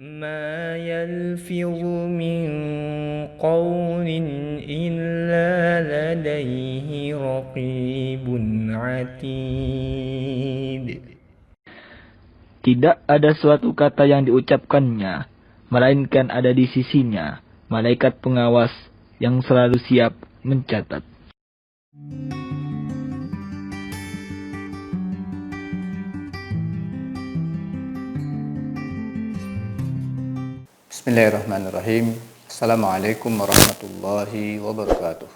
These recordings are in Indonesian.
ما يلفظ من قول إلا لديه رقيب عتيد. Tidak ada suatu kata yang diucapkannya, melainkan ada di sisinya malaikat pengawas yang selalu siap mencatat. Bismillahirrahmanirrahim. Assalamualaikum warahmatullahi wabarakatuh.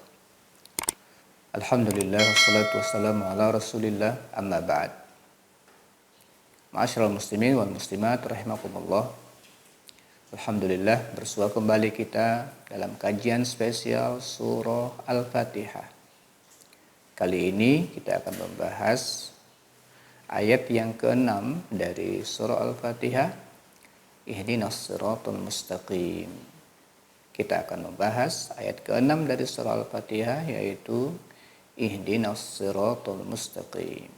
Alhamdulillah wassalatu wassalamu ala Rasulillah, amma ba'd. Ma'asyiral muslimin wal muslimat rahimakumullah. Alhamdulillah, bersua kembali kita dalam kajian spesial surah Al-Fatihah. Kali ini kita akan membahas ayat yang ke-6 dari surah Al-Fatihah, Ihdinas siratal mustaqim. Kita akan membahas ayat ke-6 dari surah Al-Fatihah, yaitu Ihdinas siratal mustaqim.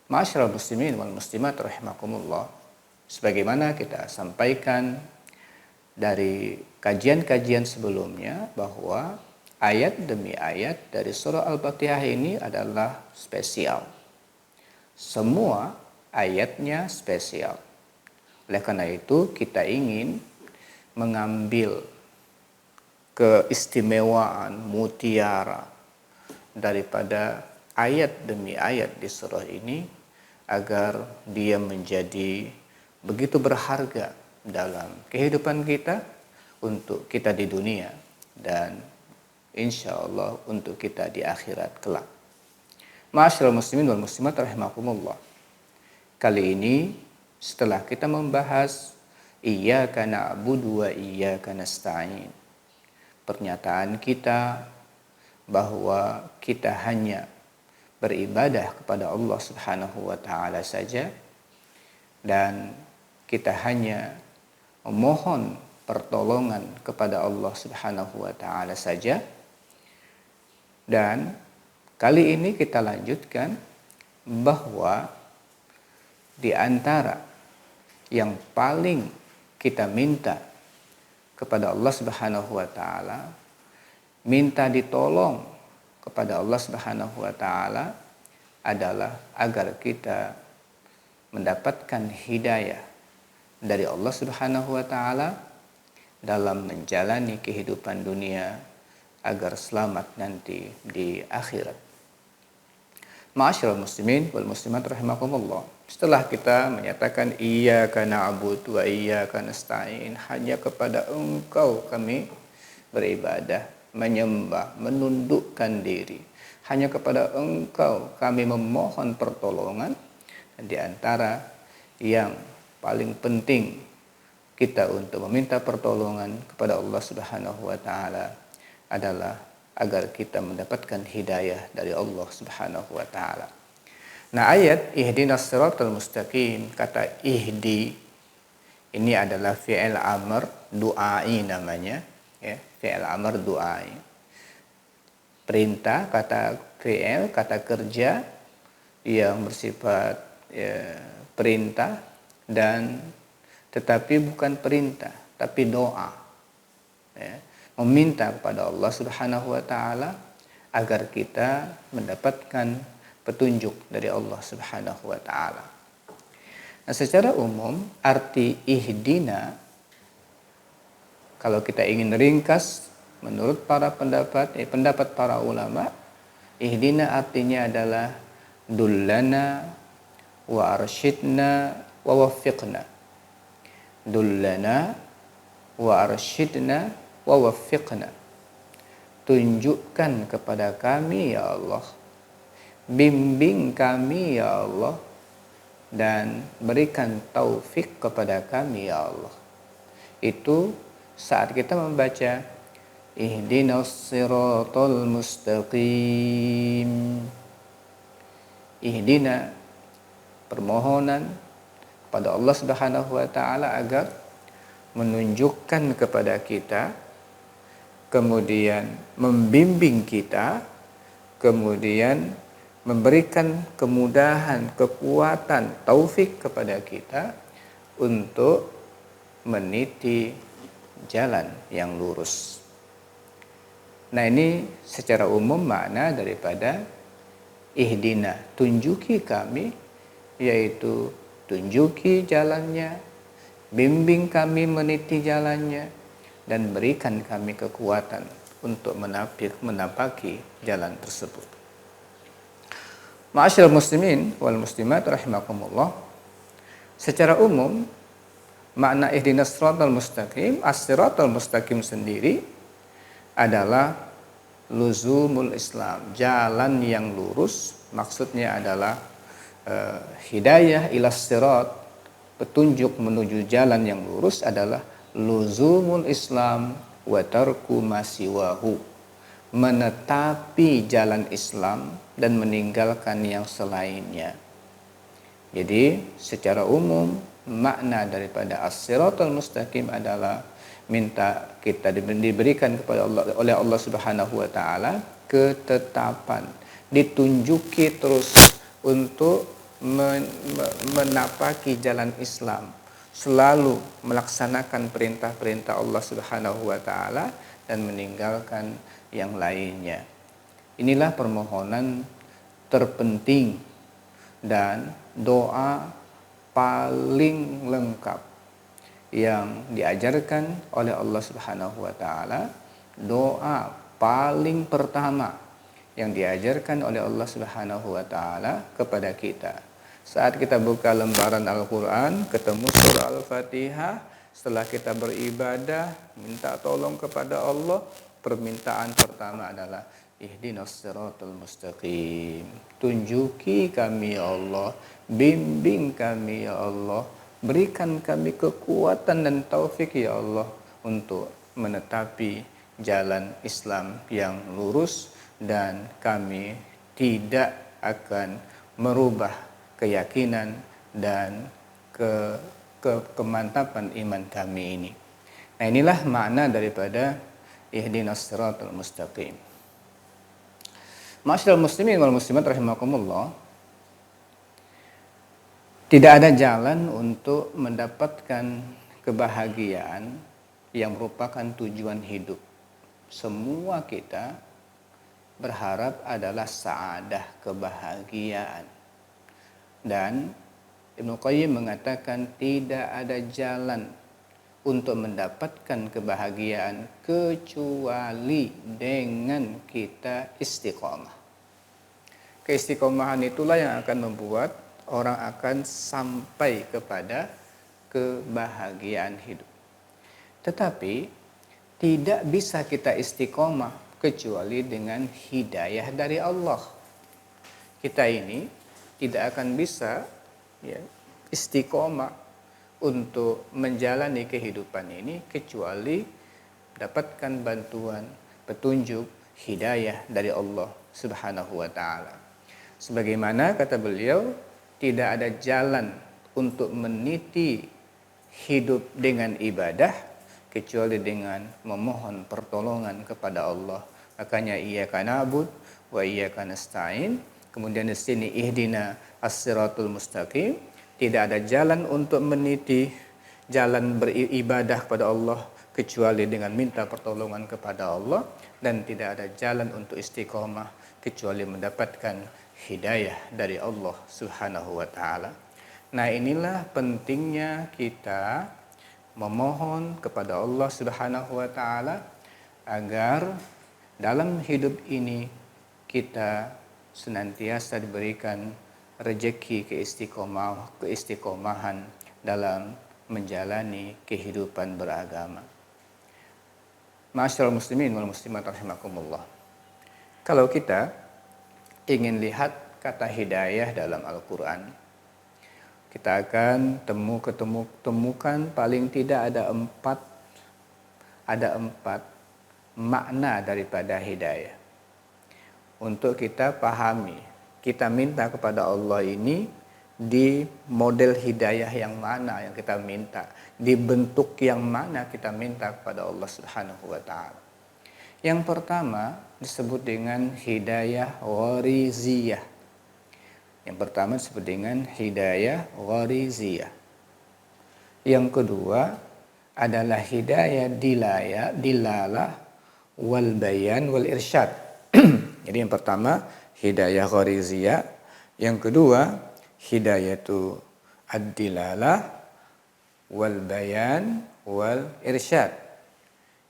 Ma'asyiral muslimin wal muslimat rahimakumullah. Sebagaimana kita sampaikan dari kajian-kajian sebelumnya, bahwa ayat demi ayat dari surah Al-Fatihah ini adalah spesial. Semua ayatnya spesial. Oleh karena itu kita ingin mengambil keistimewaan mutiara daripada ayat demi ayat di surah ini, agar dia menjadi begitu berharga dalam kehidupan kita, untuk kita di dunia, dan insya Allah untuk kita di akhirat kelak. Ma'asyiral muslimin wal muslimat rahimakumullah. Kali ini setelah kita membahas iyyaka na'budu wa iyyaka nasta'in, pernyataan kita bahwa kita hanya beribadah kepada Allah Subhanahu wa taala saja, dan kita hanya memohon pertolongan kepada Allah Subhanahu wa taala saja. Dan kali ini kita lanjutkan bahwa di antara yang paling kita minta kepada Allah Subhanahu wa taala, minta ditolong kepada Allah Subhanahu wa taala, adalah agar kita mendapatkan hidayah dari Allah Subhanahu wa taala dalam menjalani kehidupan dunia, agar selamat nanti di akhirat. Ma'asyiral muslimin wal muslimat rahimakumullah. Setelah kita menyatakan iyyaka na'budu wa iyyaka nasta'in, hanya kepada Engkau kami beribadah, menyembah, menundukkan diri. Hanya kepada Engkau kami memohon pertolongan. Dan di antara yang paling penting kita untuk meminta pertolongan kepada Allah Subhanahu wa taala adalah agar kita mendapatkan hidayah dari Allah Subhanahu wa taala. Nah, ayat ihdinas siratal mustaqim, kata ihdi ini adalah fi'il amr du'ai namanya, ya, fi'il amr du'ai. Perintah, kata fi'il, kata kerja yang bersifat perintah, dan tetapi bukan perintah tapi doa, ya. Meminta kepada Allah Subhanahu wa taala agar kita mendapatkan petunjuk dari Allah Subhanahu wa taala. Nah, secara umum arti ihdina, kalau kita ingin ringkas menurut para pendapat para ulama, ihdina artinya adalah dullana wa arsyidna wa waffiqna. Dullana wa arsyidna wa waffiqna. Tunjukkan kepada kami ya Allah, bimbing kami ya Allah, dan berikan taufik kepada kami ya Allah. Itu saat kita membaca ihdinas siratal mustaqim. Ihdina, permohonan kepada Allah Subhanahu wa taala agar menunjukkan kepada kita, kemudian membimbing kita, kemudian memberikan kemudahan, kekuatan, taufik kepada kita untuk meniti jalan yang lurus. Nah, ini secara umum makna daripada ihdina, tunjuki kami, yaitu tunjuki jalannya, bimbing kami meniti jalannya, dan berikan kami kekuatan untuk menapaki jalan tersebut. Ma'asyiral muslimin wal muslimat rahimakumullah, secara umum makna ihdinas siratal mustaqim, as-siratal mustaqim sendiri adalah luzumul Islam, jalan yang lurus. Maksudnya adalah hidayah ilas sirat, petunjuk menuju jalan yang lurus adalah luzumul Islam wa tarku masiwahu, menetapi jalan Islam dan meninggalkan yang selainnya. Jadi secara umum makna daripada as-siratal mustaqim adalah minta kita diberikan kepada Allah, oleh Allah Subhanahu wa taala ketetapan, ditunjuki terus untuk menapaki jalan Islam, selalu melaksanakan perintah-perintah Allah Subhanahu wa taala dan meninggalkan yang lainnya. Inilah permohonan terpenting dan doa paling lengkap yang diajarkan oleh Allah Subhanahu wa taala, doa paling pertama yang diajarkan oleh Allah Subhanahu wa taala kepada kita. Saat kita buka lembaran Al-Qur'an, ketemu surah Al-Fatihah, setelah kita beribadah, minta tolong kepada Allah, permintaan pertama adalah ihdinas siratal mustaqim. Tunjuki kami ya Allah, bimbing kami ya Allah, berikan kami kekuatan dan taufik ya Allah untuk menetapi jalan Islam yang lurus, dan kami tidak akan merubah keyakinan dan kemantapan iman kami ini. Nah, inilah makna daripada ihdinas siratal mustaqim. Ma'asyiral muslimin wal muslimat rahimakumullah, tidak ada jalan untuk mendapatkan kebahagiaan yang merupakan tujuan hidup. Semua kita berharap adalah sa'adah, kebahagiaan. Dan Ibnu Qayyim mengatakan tidak ada jalan untuk mendapatkan kebahagiaan kecuali dengan kita istiqomah. Keistiqomahan itulah yang akan membuat orang akan sampai kepada kebahagiaan hidup. Tetapi tidak bisa kita istiqomah kecuali dengan hidayah dari Allah. Kita ini tidak akan bisa istiqomah untuk menjalani kehidupan ini kecuali dapatkan bantuan, petunjuk, hidayah dari Allah Subhanahu wa taala. Sebagaimana kata beliau, tidak ada jalan untuk meniti hidup dengan ibadah kecuali dengan memohon pertolongan kepada Allah. Makanya iyyaka na'budu wa iyyaka nasta'in. Kemudian di sini ihdina as-siratul mustaqim. Tidak ada jalan untuk meniti jalan beribadah kepada Allah kecuali dengan minta pertolongan kepada Allah, dan tidak ada jalan untuk istiqomah kecuali mendapatkan hidayah dari Allah Subhanahu wa taala. Nah, inilah pentingnya kita memohon kepada Allah Subhanahu wa taala agar dalam hidup ini kita senantiasa diberikan rezeki keistiqomahan dalam menjalani kehidupan beragama. Ma'asyiral muslimin wal muslimat rahimakumullah. Kalau kita ingin lihat kata hidayah dalam Al-Qur'an, kita akan temukan paling tidak ada empat makna daripada hidayah. Untuk kita pahami, kita minta kepada Allah ini di model hidayah yang mana yang kita minta, di bentuk yang mana kita minta kepada Allah Subhanahu wa taala. Yang pertama disebut dengan hidayah ghariziyah. Yang pertama disebut dengan hidayah ghariziyah. Yang kedua adalah hidayah dilalah wal bayan wal irsyad. Jadi yang pertama hidayah ghariziyah, yang kedua hidayah itu ad-dilalah wal bayan wal irsyad.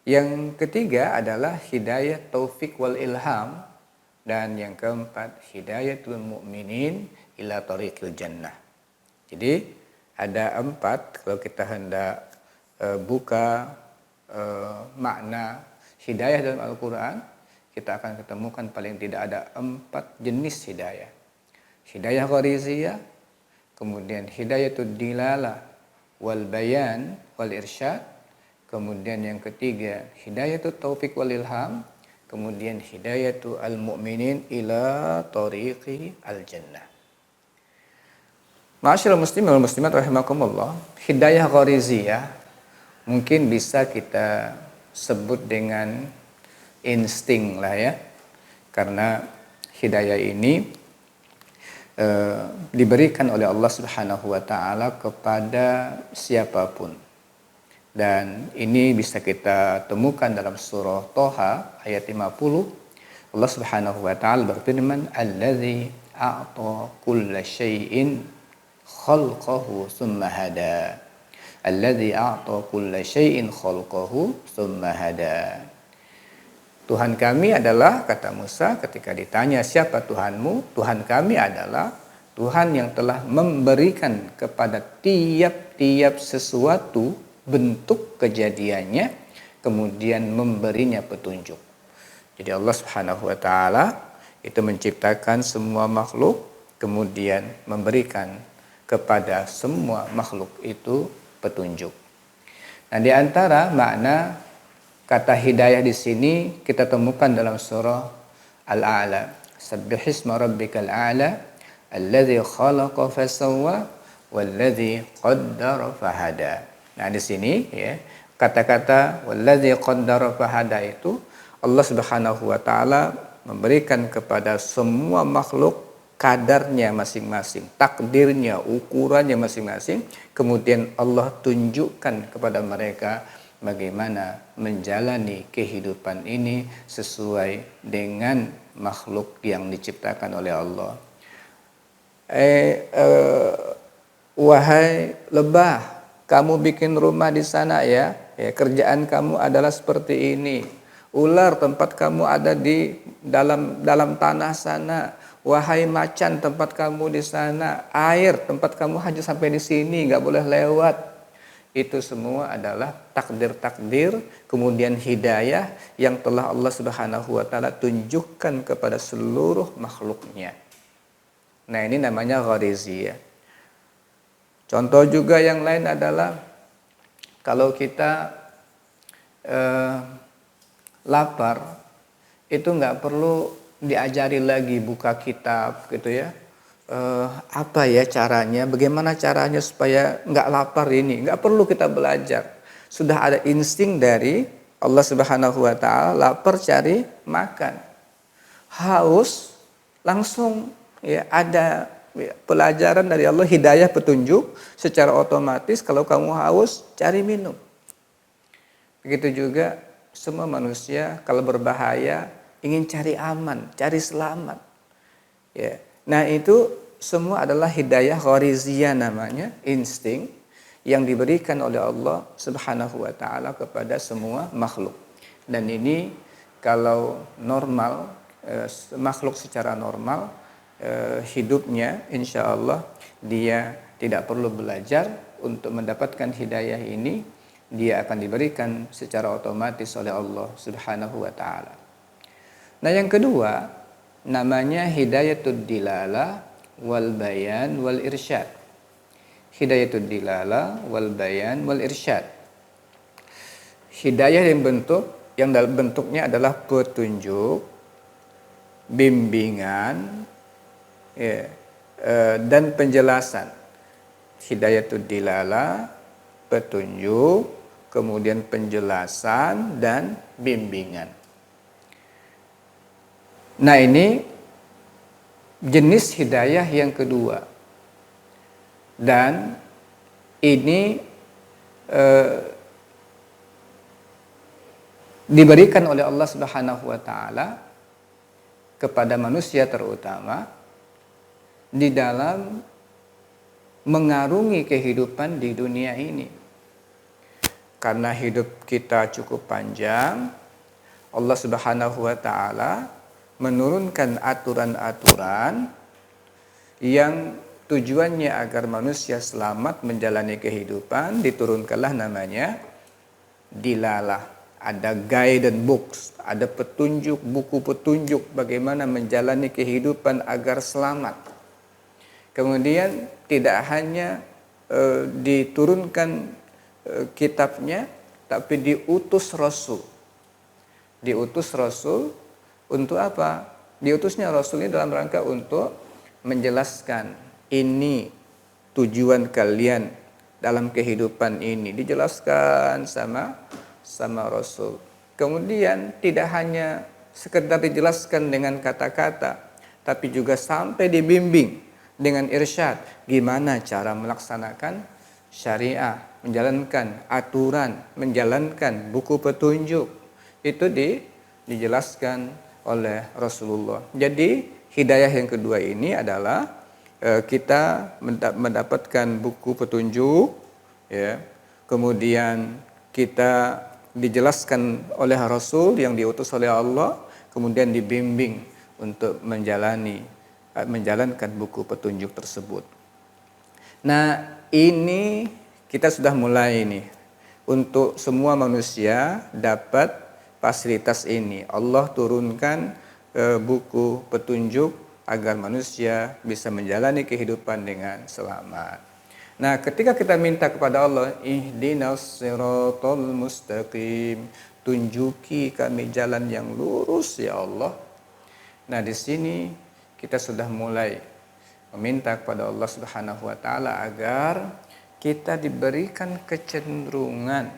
Yang ketiga adalah hidayah taufik wal ilham, dan yang keempat hidayatul mu'minin ila tariqil jannah. Jadi ada 4 kalau kita hendak buka makna hidayah dalam Al-Quran, kita akan ketemukan paling tidak ada 4 jenis hidayah. Hidayah ghariziyah, kemudian hidayatul dilalah wal bayan wal irsyad, kemudian yang ketiga hidayatul taufik wal ilham, kemudian hidayatul al-mu'minin ila tariqi al-jannah. Ma'asyiral muslimin wal muslimat rahimakumullah, hidayah ghariziyah mungkin bisa kita sebut dengan insting lah ya, karena hidayah ini diberikan oleh Allah Subhanahu wa taala kepada siapapun. Dan ini bisa kita temukan dalam surah Thaha ayat 50. Allah Subhanahu wa taala berfirman, "Allazi a'ta kulla syai'in khalqahu tsumma hada." Allazi a'ta kulla syai'in khalqahu tsumma hada. Tuhan kami adalah, kata Musa ketika ditanya siapa Tuhanmu, Tuhan kami adalah Tuhan yang telah memberikan kepada tiap-tiap sesuatu bentuk kejadiannya, kemudian memberinya petunjuk. Jadi Allah Subhanahu wa taala itu menciptakan semua makhluk, kemudian memberikan kepada semua makhluk itu petunjuk. Nah, di antara makna kata hidayah di sini kita temukan dalam surah Al-A'la. Sabbihisma rabbikal a'la alladzi khalaqa fasawwa walladzi qaddara fahada. Nah, di sini ya, kata-kata walladzi qaddara fahada itu Allah Subhanahu wa taala memberikan kepada semua makhluk kadarnya masing-masing, takdirnya, ukurannya masing-masing. Kemudian Allah tunjukkan kepada mereka bagaimana menjalani kehidupan ini sesuai dengan makhluk yang diciptakan oleh Allah. Wahai lebah, kamu bikin rumah di sana ya, kerjaan kamu adalah seperti ini. Ular, tempat kamu ada di dalam tanah sana. Wahai macan, tempat kamu di sana. Air, tempat kamu hanya sampai di sini, nggak boleh lewat. Itu semua adalah takdir-takdir, kemudian hidayah yang telah Allah Subhanahu wa taala tunjukkan kepada seluruh makhluknya. Nah, ini namanya ghariziyah. Contoh juga yang lain adalah kalau kita lapar, itu nggak perlu diajari lagi buka kitab gitu ya. Apa ya caranya, bagaimana caranya supaya nggak lapar ini, nggak perlu kita belajar. Sudah ada insting dari Allah Subhanahu wa taala, lapar cari makan, haus langsung ya ada pelajaran dari Allah, hidayah petunjuk secara otomatis. Kalau kamu haus cari minum. Begitu juga semua manusia kalau berbahaya ingin cari aman, cari selamat. Ya. Nah, itu semua adalah hidayah ghariziyah namanya, insting yang diberikan oleh Allah Subhanahu wa taala kepada semua makhluk. Dan ini kalau normal, makhluk secara normal hidupnya, insya Allah dia tidak perlu belajar untuk mendapatkan hidayah ini, dia akan diberikan secara otomatis oleh Allah Subhanahu wa taala. Nah, yang kedua namanya hidayatud dilalah wal bayan wal irsyad. Hidayatud dilalah wal bayan wal irsyad. Hidayah yang dalam bentuknya adalah petunjuk, bimbingan, ya, dan penjelasan. Hidayatud dilalah, petunjuk, kemudian penjelasan dan bimbingan. Nah, ini jenis hidayah yang kedua. Dan ini diberikan oleh Allah Subhanahu wa taala kepada manusia terutama di dalam mengarungi kehidupan di dunia ini. Karena hidup kita cukup panjang, Allah Subhanahu wa taala menurunkan aturan-aturan yang tujuannya agar manusia selamat menjalani kehidupan. Diturunkanlah namanya dilalah. Ada guidance books, ada petunjuk, buku petunjuk bagaimana menjalani kehidupan agar selamat. Kemudian tidak hanya diturunkan kitabnya, tapi diutus Rasul. Diutus Rasul untuk apa? Diutusnya Rasul ini dalam rangka untuk menjelaskan ini tujuan kalian dalam kehidupan ini. Dijelaskan sama Rasul. Kemudian tidak hanya sekedar dijelaskan dengan kata-kata, tapi juga sampai dibimbing dengan irsyad. Gimana cara melaksanakan syariah, menjalankan aturan, menjalankan buku petunjuk. Itu dijelaskan oleh Rasulullah. Jadi hidayah yang kedua ini adalah kita mendapatkan buku petunjuk, ya. Kemudian kita dijelaskan oleh Rasul yang diutus oleh Allah, kemudian dibimbing untuk menjalankan buku petunjuk tersebut. Nah, ini kita sudah mulai nih untuk semua manusia dapat fasilitas ini. Allah turunkan buku petunjuk agar manusia bisa menjalani kehidupan dengan selamat. Nah, ketika kita minta kepada Allah, ihdinas siratal mustaqim, tunjuki kami jalan yang lurus ya Allah. Nah, di sini kita sudah mulai meminta kepada Allah Subhanahu wa taala agar kita diberikan kecenderungan,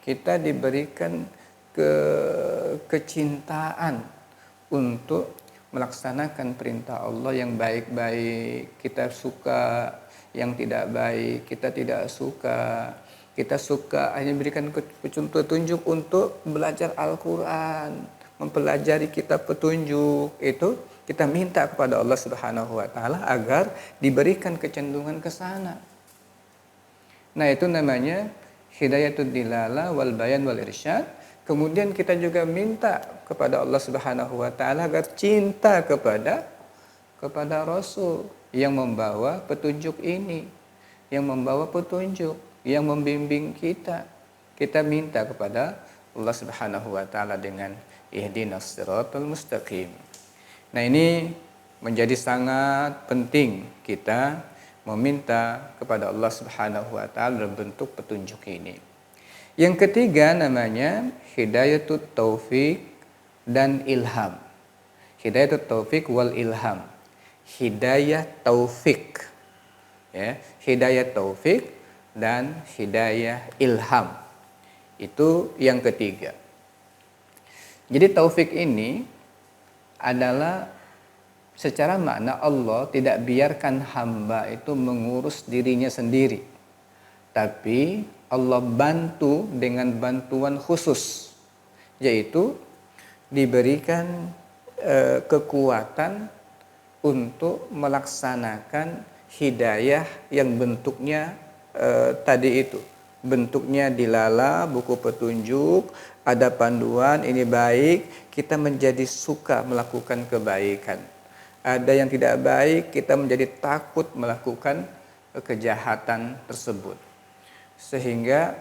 kita diberikan kecintaan untuk melaksanakan perintah Allah yang baik-baik. Kita suka yang tidak baik, kita tidak suka. Kita suka hanya berikan petunjuk untuk belajar Al-Quran, mempelajari kitab petunjuk. Itu kita minta kepada Allah Subhanahu wa taala agar diberikan kecenderungan ke sana. Nah, itu namanya hidayatul dilala wal bayan wal irsyad. Kemudian kita juga minta kepada Allah Subhanahu wa taala agar cinta kepada Rasul yang membawa petunjuk ini, yang membawa petunjuk, yang membimbing kita. Kita minta kepada Allah Subhanahu wa taala dengan ihdinas siratal mustaqim. Nah, ini menjadi sangat penting kita meminta kepada Allah Subhanahu wa taala dalam bentuk petunjuk ini. Yang ketiga namanya hidayatut taufik dan ilham. Hidayatut taufik wal ilham. Hidayah taufik, ya, hidayah taufik dan hidayah ilham. Itu yang ketiga. Jadi taufik ini adalah secara makna Allah tidak biarkan hamba itu mengurus dirinya sendiri, tapi Allah bantu dengan bantuan khusus, yaitu diberikan kekuatan untuk melaksanakan hidayah yang bentuknya tadi itu. Bentuknya dilala, buku petunjuk, ada panduan, ini baik, kita menjadi suka melakukan kebaikan. Ada yang tidak baik, kita menjadi takut melakukan kejahatan tersebut. Sehingga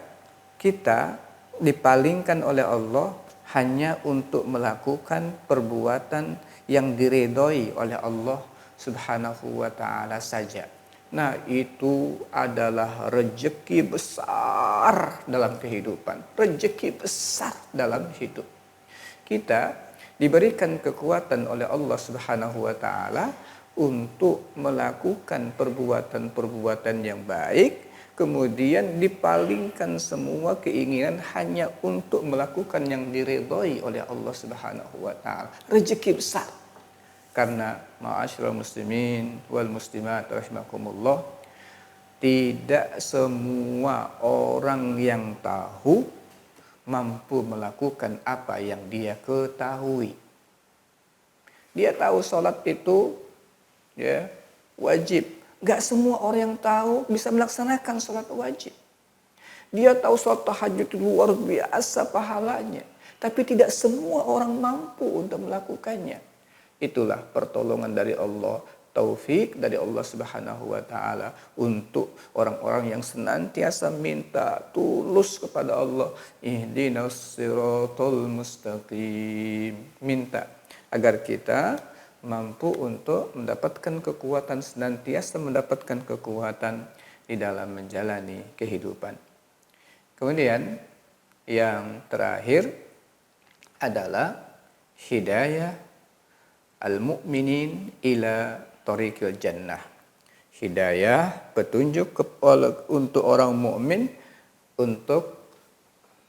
kita dipalingkan oleh Allah hanya untuk melakukan perbuatan yang diridhoi oleh Allah Subhanahu wa taala saja. Nah, itu adalah rezeki besar dalam kehidupan, rezeki besar dalam hidup. Kita diberikan kekuatan oleh Allah Subhanahu wa taala untuk melakukan perbuatan-perbuatan yang baik. Kemudian dipalingkan semua keinginan hanya untuk melakukan yang diridhoi oleh Allah Subhanahu wa taala. Rezeki besar. Karena ma'asyiral muslimin wal muslimat rahimakumullah, tidak semua orang yang tahu mampu melakukan apa yang dia ketahui. Dia tahu sholat itu ya wajib. Gak semua orang yang tahu bisa melaksanakan sholat wajib. Dia tahu sholat tahajud itu luar biasa pahalanya. Tapi tidak semua orang mampu untuk melakukannya. Itulah pertolongan dari Allah, taufik dari Allah Subhanahu wa taala untuk orang-orang yang senantiasa minta tulus kepada Allah, ihdinas siratal mustaqim. Minta agar kita mampu untuk mendapatkan kekuatan, senantiasa mendapatkan kekuatan di dalam menjalani kehidupan. Kemudian yang terakhir adalah hidayah al-mu'minin ila tariqil jannah. Hidayah, petunjuk untuk orang mukmin untuk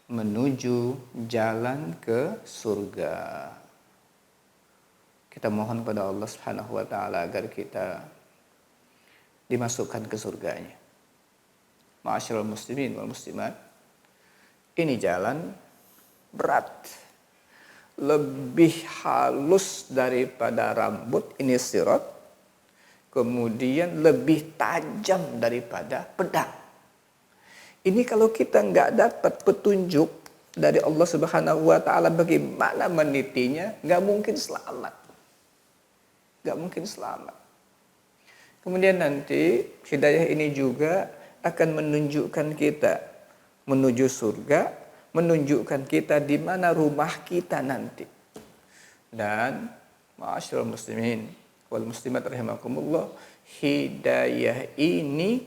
menuju jalan ke surga. Kita mohon kepada Allah Subhanahu wa taala agar kita dimasukkan ke surganya. Ma'asyiral muslimin wal muslimat, ini jalan berat, lebih halus daripada rambut, ini sirat, kemudian lebih tajam daripada pedang. Ini kalau kita nggak dapat petunjuk dari Allah Subhanahu wa taala bagaimana menitinya, nggak mungkin selamat. Nggak mungkin selamat. Kemudian nanti hidayah ini juga akan menunjukkan kita menuju surga, menunjukkan kita di mana rumah kita nanti. Dan ma'asyiral muslimin wal muslimat rahimakumullah, hidayah ini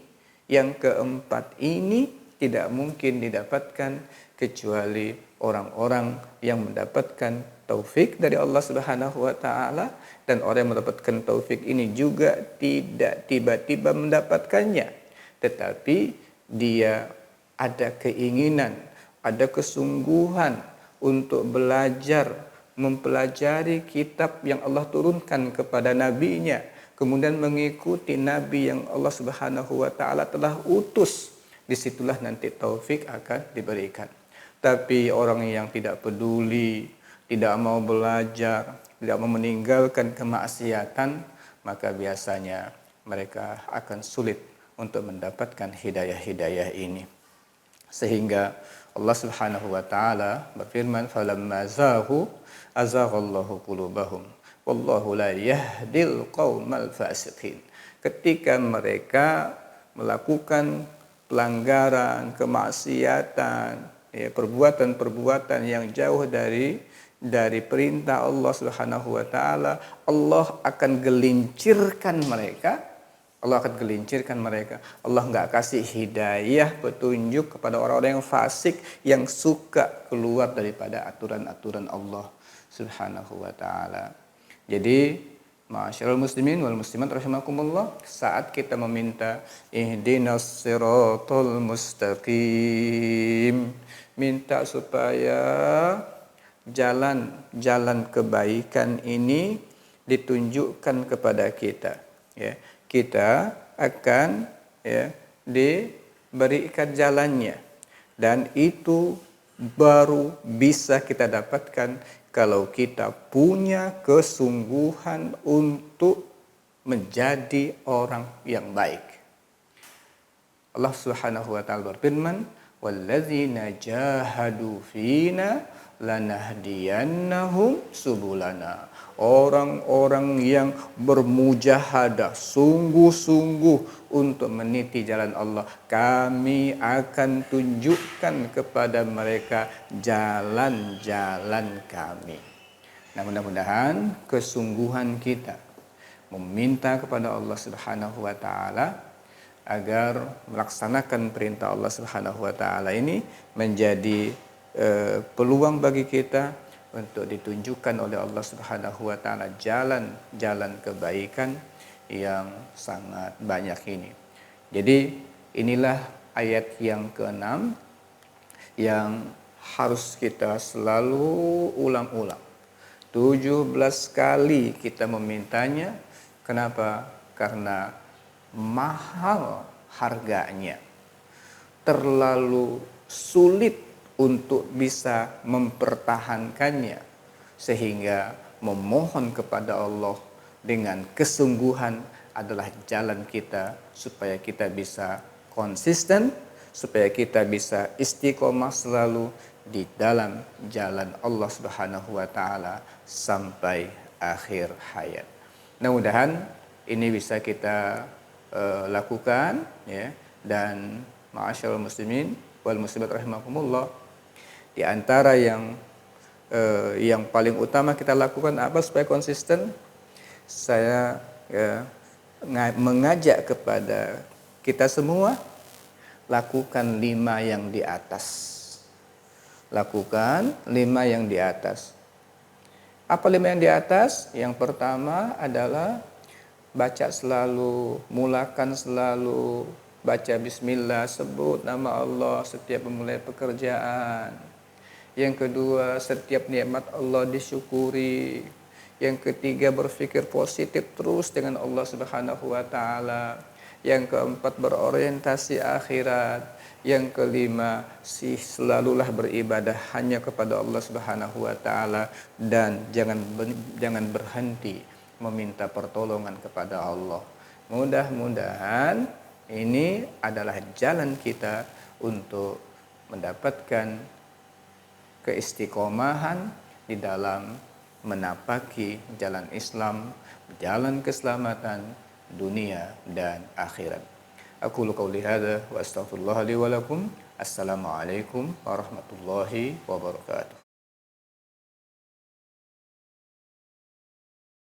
yang keempat ini tidak mungkin didapatkan kecuali orang-orang yang mendapatkan taufik dari Allah Subhanahu wa taala, dan orang yang mendapatkan taufik ini juga tidak tiba-tiba mendapatkannya, tetapi dia ada keinginan, ada kesungguhan untuk belajar, mempelajari kitab yang Allah turunkan kepada nabinya, kemudian mengikuti nabi yang Allah Subhanahu wa taala telah utus. Disitulah nanti taufik akan diberikan. Tapi orang yang tidak peduli, tidak mau belajar, tidak mau meninggalkan kemaksiatan, maka biasanya mereka akan sulit untuk mendapatkan hidayah-hidayah ini. Sehingga Allah Subhanahu wa taala berfirman, falamma zaghu azaghallahu qulubahum wallahu la yahdil qaumal fasiqin. Ketika mereka melakukan pelanggaran, kemaksiatan, ya, perbuatan-perbuatan yang jauh dari perintah Allah Subhanahu wa taala, Allah akan gelincirkan mereka. Allah akan gelincirkan mereka. Allah nggak kasih hidayah, petunjuk kepada orang-orang yang fasik, yang suka keluar daripada aturan-aturan Allah Subhanahu wa taala. Jadi, ma'asyiral muslimin wal muslimat rahimakumullah, saat kita meminta ihdinas siratal mustaqim, minta supaya jalan kebaikan ini ditunjukkan kepada kita, ya. Kita akan diberikan jalannya, dan itu baru bisa kita dapatkan kalau kita punya kesungguhan untuk menjadi orang yang baik. Allah Subhanahu wa taala berfirman, walladzina jahadu fina lanahdiyannahum subulana. Orang-orang yang bermujahadah sungguh-sungguh untuk meniti jalan Allah, kami akan tunjukkan kepada mereka jalan-jalan kami. Nah, mudah-mudahan kesungguhan kita meminta kepada Allah Subhanahu wa taala agar melaksanakan perintah Allah Subhanahu wa taala ini menjadi peluang bagi kita untuk ditunjukkan oleh Allah Subhanahu wa taala jalan-jalan kebaikan yang sangat banyak ini. Jadi inilah ayat yang ke-6 yang harus kita selalu ulang-ulang. 17 kali kita memintanya. Kenapa? Karena mahal harganya. Terlalu sulit untuk bisa mempertahankannya, sehingga memohon kepada Allah dengan kesungguhan adalah jalan kita supaya kita bisa konsisten, supaya kita bisa istiqomah selalu di dalam jalan Allah Subhanahu wa taala sampai akhir hayat. Mudah-mudahan ini bisa kita lakukan ya, dan ma'asyiral muslimin wal muslimat rahimakumullah, di antara yang paling utama kita lakukan apa supaya konsisten? Saya mengajak kepada kita semua, lakukan 5 yang di atas. Lakukan 5 yang di atas. Apa 5 yang di atas? Yang pertama adalah baca selalu, mulakan selalu, baca bismillah, sebut nama Allah setiap memulai pekerjaan. Yang kedua, setiap nikmat Allah disyukuri. Yang ketiga, berpikir positif terus dengan Allah Subhanahu wa taala. Yang keempat, berorientasi akhirat. Yang kelima, selalulah beribadah hanya kepada Allah Subhanahu wa taala, dan jangan berhenti meminta pertolongan kepada Allah. Mudah-mudahan ini adalah jalan kita untuk mendapatkan keistiqomahan di dalam menapaki jalan Islam, jalan keselamatan dunia dan akhirat. Aqulu qauli hadza wa astaghfirullah li wa lakum. Assalamualaikum warahmatullahi wabarakatuh.